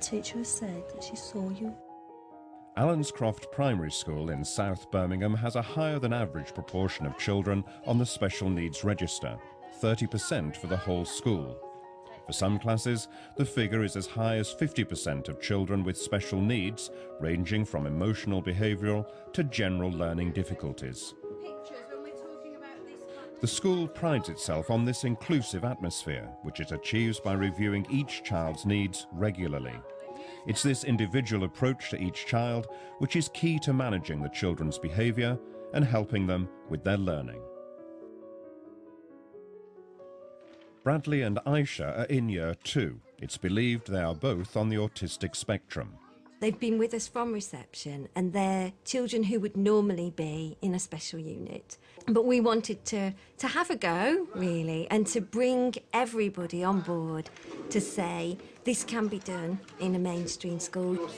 teacher has said that she saw you. Allenscroft Primary School in South Birmingham has a higher than average proportion of children on the special needs register, 30% for the whole school. For some classes, the figure is as high as 50% of children with special needs, ranging from emotional behavioural to general learning difficulties. The school prides itself on this inclusive atmosphere, which it achieves by reviewing each child's needs regularly. It's this individual approach to each child which is key to managing the children's behaviour and helping them with their learning. Bradley and Aisha are in Year 2. It's believed they are both on the autistic spectrum. They've been with us from reception and they're children who would normally be in a special unit. But we wanted to have a go, really, and to bring everybody on board to say this can be done in a mainstream school.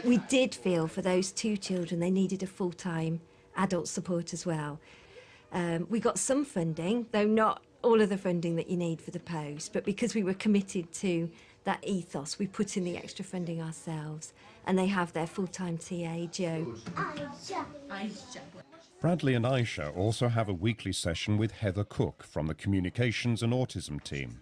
We did feel for those two children they needed a full-time adult support as well. We got some funding, though not all of the funding that you need for the post, but because we were committed to that ethos, we put in the extra funding ourselves, and they have their full-time TA, Joe. Bradley and Aisha also have a weekly session with Heather Cook from the Communications and Autism team.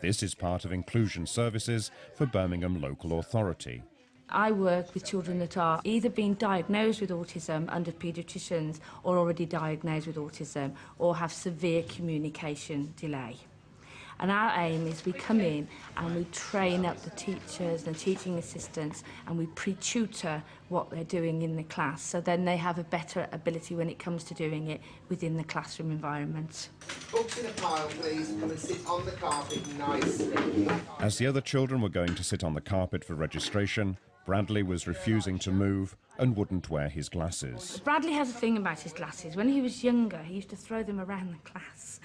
This is part of inclusion services for Birmingham Local Authority. I work with children that are either being diagnosed with autism under paediatricians or already diagnosed with autism or have severe communication delay. And our aim is we come in and we train up the teachers and teaching assistants and we pre-tutor what they're doing in the class, so then they have a better ability when it comes to doing it within the classroom environment. Books in a pile, please. Come and sit on the carpet nicely. As the other children were going to sit on the carpet for registration, Bradley was refusing to move and wouldn't wear his glasses. Bradley has a thing about his glasses. When he was younger, he used to throw them around the class.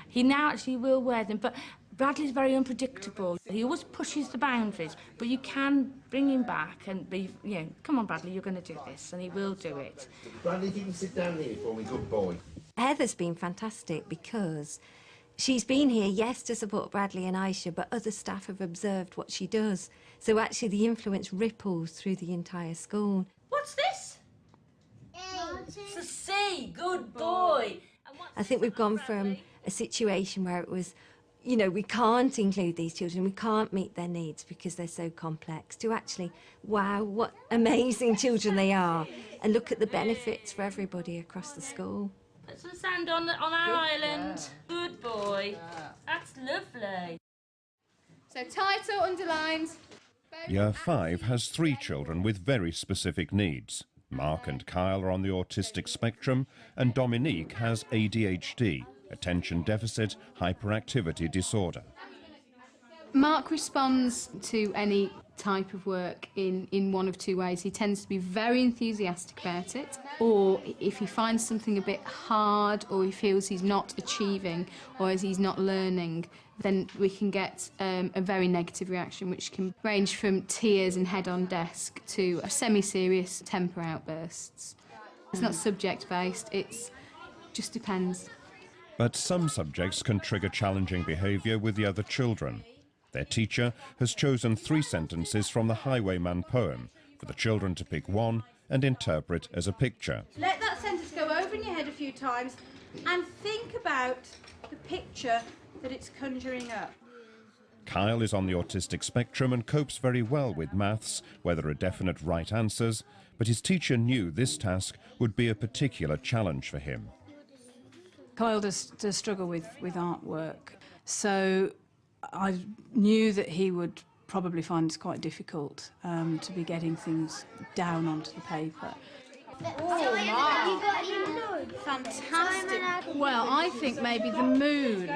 He now actually will wear them, but Bradley's very unpredictable. He always pushes the boundaries, but you can bring him back and be, you know, come on, Bradley, you're going to do this, and he will do it. Bradley, if you can sit down here for me, good boy. Heather's been fantastic because she's been here, yes, to support Bradley and Aisha, but other staff have observed what she does. So actually the influence ripples through the entire school. What's this? It's a C, good boy. I think we've gone from a situation where it was, you know, we can't include these children, we can't meet their needs because they're so complex, to actually, wow, what amazing children they are, and look at the benefits for everybody across the school. Put some sand on our island. Good boy. That's lovely. So title, underlined. Year 5 has 3 children with very specific needs. Mark and Kyle are on the autistic spectrum, and Dominique has ADHD, attention deficit hyperactivity disorder. Mark responds to any type of work in one of two ways. He tends to be very enthusiastic about it, or if he finds something a bit hard or he feels he's not achieving or as he's not learning, then we can get a very negative reaction, which can range from tears and head on desk to semi-serious temper outbursts. It's not subject-based, it just depends. But some subjects can trigger challenging behaviour with the other children. Their teacher has chosen 3 sentences from the Highwayman poem for the children to pick one and interpret as a picture. Let that sentence go over in your head a few times and think about the picture that it's conjuring up. Kyle is on the autistic spectrum and copes very well with maths, where there are definite right answers, but his teacher knew this task would be a particular challenge for him. Kyle does struggle with artwork, so I knew that he would probably find it quite difficult to be getting things down onto the paper. Oh, fantastic. Well, I think maybe the moon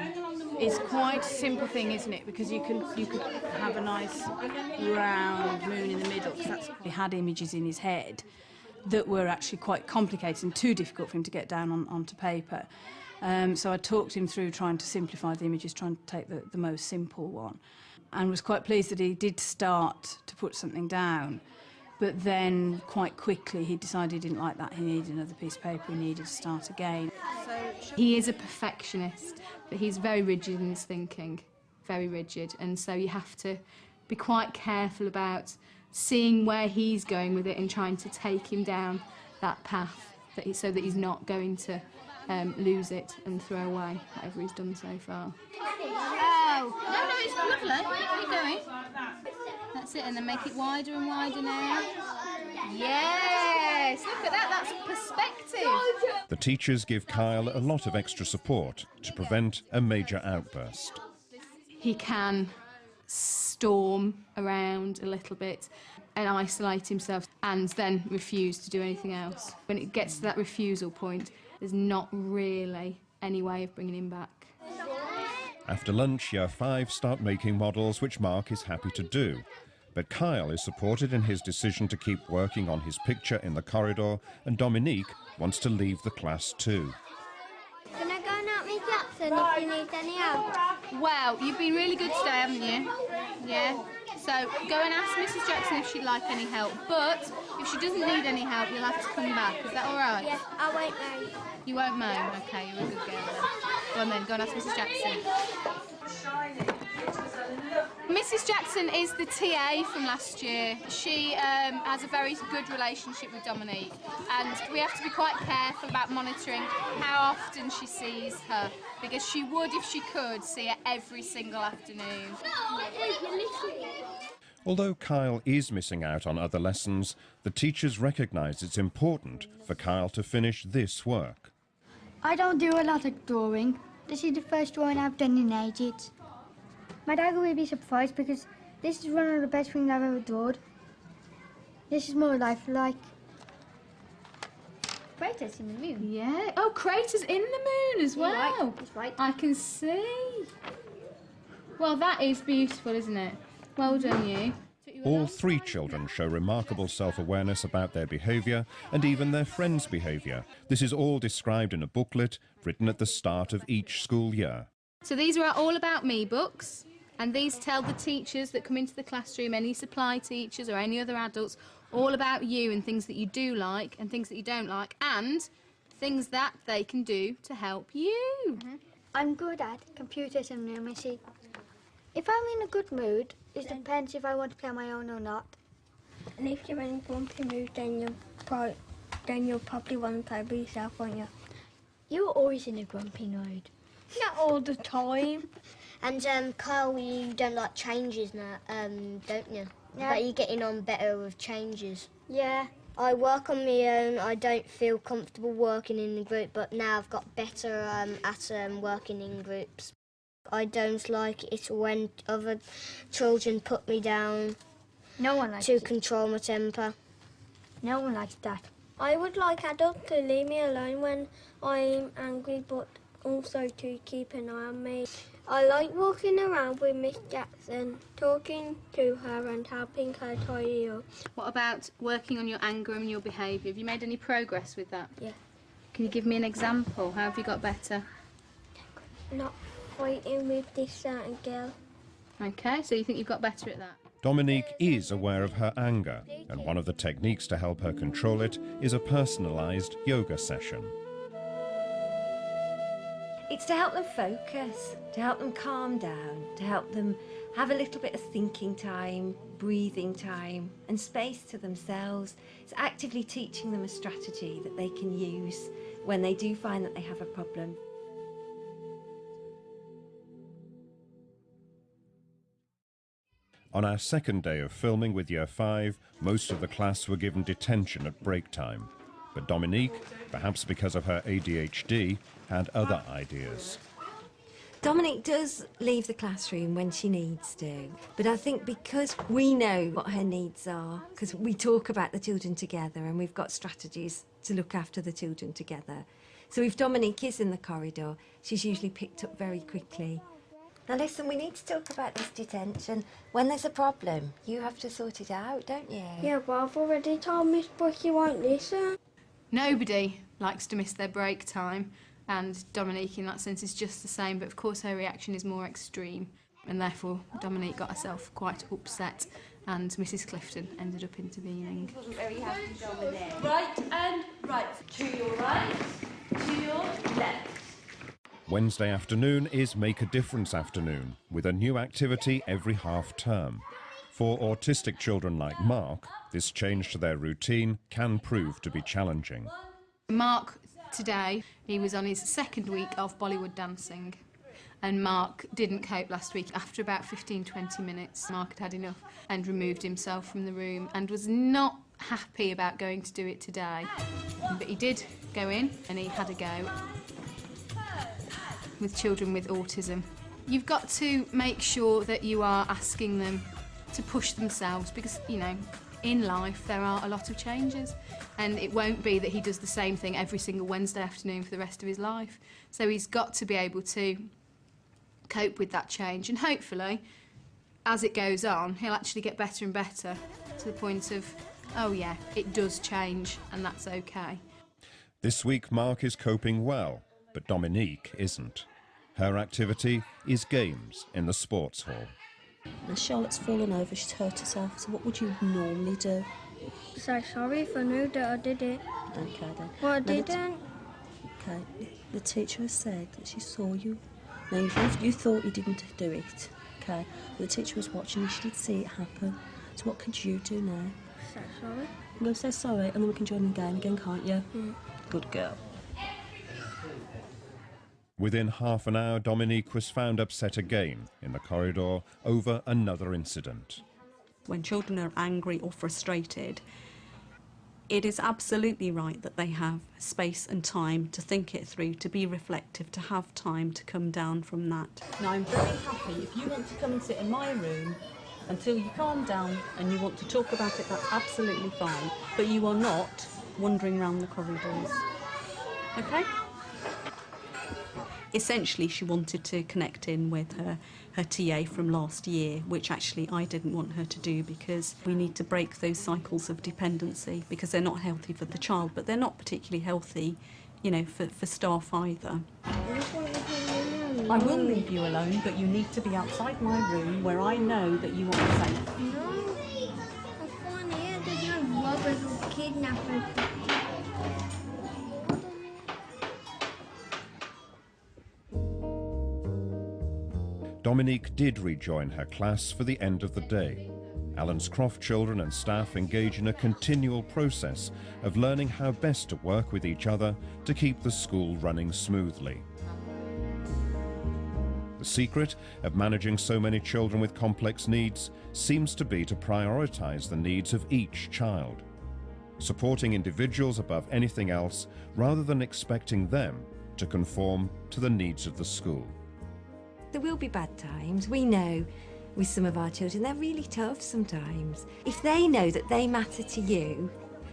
is quite a simple thing, isn't it? Because you could have a nice round moon in the middle, because he had images in his head that were actually quite complicated and too difficult for him to get down onto paper. So I talked him through trying to simplify the images, trying to take the most simple one, and was quite pleased that he did start to put something down. But then, quite quickly, he decided he didn't like that. He needed another piece of paper, he needed to start again. He is a perfectionist, but he's very rigid in his thinking, very rigid, and so you have to be quite careful about seeing where he's going with it and trying to take him down that path so that he's not going to lose it and throw away whatever he's done so far. Oh, no, it's lovely. Keep going. That's it, and then make it wider and wider now. Yes, look at that, that's perspective. The teachers give Kyle a lot of extra support to prevent a major outburst. He can storm around a little bit and isolate himself and then refuse to do anything else. When it gets to that refusal point, there's not really any way of bringing him back. After lunch, Year 5 start making models, which Mark is happy to do. But Kyle is supported in his decision to keep working on his picture in the corridor, and Dominique wants to leave the class too. Can I go and help Miss Jackson if you need any help? Well, you've been really good today, haven't you? Yeah. So go and ask Mrs. Jackson if she'd like any help. But if she doesn't need any help, you'll have to come back. Is that all right? Yeah, I won't moan. You won't moan? OK, you're a good girl then. Go on then, go and ask Mrs. Jackson. Mrs. Jackson is the TA from last year. She has a very good relationship with Dominique, and we have to be quite careful about monitoring how often she sees her, because she would, if she could, see her every single afternoon. Although Kyle is missing out on other lessons, the teachers recognise it's important for Kyle to finish this work. I don't do a lot of drawing. This is the first drawing I've done in ages. My dad will be surprised because this is one of the best things I've ever drawn. This is more lifelike. Craters in the moon. Yeah. Oh, craters in the moon as well. Right. That's right. I can see. Well, that is beautiful, isn't it? Well done, you. All 3 children show remarkable self-awareness about their behaviour and even their friends' behaviour. This is all described in a booklet written at the start of each school year. So these are our All About Me books, and these tell the teachers that come into the classroom, any supply teachers or any other adults, all about you and things that you do like and things that you don't like, and things that they can do to help you. I'm good at computers and numeracy. If I'm in a good mood, it depends if I want to play on my own or not. And if you're in a grumpy mood, then you'll probably want to play by yourself, won't you? You're always in a grumpy mood. Not all the time. And Kyle, you don't like changes now, don't you? Yeah. But you're getting on better with changes. Yeah. I work on my own. I don't feel comfortable working in a group, but now I've got better at working in groups. I don't like it when other children put me down. No one likes to it. Control my temper. No one likes that. I would like adults to leave me alone when I'm angry, but also to keep an eye on me. I like walking around with Miss Jackson, talking to her and helping her tidy up. What about working on your anger and your behaviour? Have you made any progress with that? Yeah. Can you give me an example? How have you got better? Not fighting with this certain girl. OK, so you think you've got better at that? Dominique is aware of her anger, and one of the techniques to help her control it is a personalised yoga session. It's to help them focus, to help them calm down, to help them have a little bit of thinking time, breathing time, and space to themselves. It's actively teaching them a strategy that they can use when they do find that they have a problem. On our second day of filming with Year 5, most of the class were given detention at break time. But Dominique, perhaps because of her ADHD, had other ideas. Dominique does leave the classroom when she needs to, but I think because we know what her needs are, because we talk about the children together and we've got strategies to look after the children together. So if Dominique is in the corridor, she's usually picked up very quickly. Now listen, we need to talk about this detention. When there's a problem, you have to sort it out, don't you? Yeah, but I've already told Miss Bush you won't listen. Nobody likes to miss their break time, and Dominique in that sense is just the same, but of course her reaction is more extreme, and therefore Dominique got herself quite upset, and Mrs Clifton ended up intervening. Right and right. To your right, to your left. Wednesday afternoon is Make a Difference afternoon, with a new activity every half term. For autistic children like Mark, this change to their routine can prove to be challenging. Mark, today, he was on his second week of Bollywood dancing. And Mark didn't cope last week. After about 15-20 minutes, Mark had had enough and removed himself from the room and was not happy about going to do it today. But he did go in and he had a go with children with autism. You've got to make sure that you are asking them to push themselves because, you know, in life there are a lot of changes and it won't be that he does the same thing every single Wednesday afternoon for the rest of his life. So he's got to be able to cope with that change and hopefully, as it goes on, he'll actually get better and better to the point of, oh yeah, it does change and that's okay. This week Mark is coping well, but Dominique isn't. Her activity is games in the sports hall. Now Charlotte's fallen over, she's hurt herself, so what would you normally do? Say sorry if I knew that I did it. Okay then. Well, I Now, didn't. Okay, the teacher has said that she saw you. Now you thought you didn't do it, okay? But the teacher was watching, she did see it happen. So what could you do now? Say sorry. I'm going to say sorry and then we can join the game again, can't you? Good girl. Within half an hour, Dominique was found upset again in the corridor over another incident. When children are angry or frustrated, it is absolutely right that they have space and time to think it through, to be reflective, to have time to come down from that. Now, I'm very happy if you want to come and sit in my room until you calm down and you want to talk about it, that's absolutely fine. But you are not wandering around the corridors. Okay? Essentially, she wanted to connect in with her TA from last year, which actually I didn't want her to do because we need to break those cycles of dependency because they're not healthy for the child, but they're not particularly healthy, you know, for staff either. I will leave you alone, but you need to be outside my room where I know that you are safe. No, I'm fine here. There's no robbers or kidnappers. Dominique did rejoin her class for the end of the day. Allenscroft children and staff engage in a continual process of learning how best to work with each other to keep the school running smoothly. The secret of managing so many children with complex needs seems to be to prioritise the needs of each child, supporting individuals above anything else rather than expecting them to conform to the needs of the school. There will be bad times. We know with some of our children, they're really tough sometimes. If they know that they matter to you,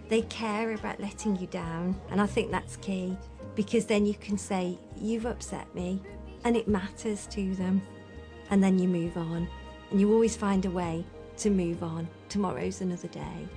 they care about letting you down. And I think that's key because then you can say, you've upset me and it matters to them. And then you move on and you always find a way to move on. Tomorrow's another day.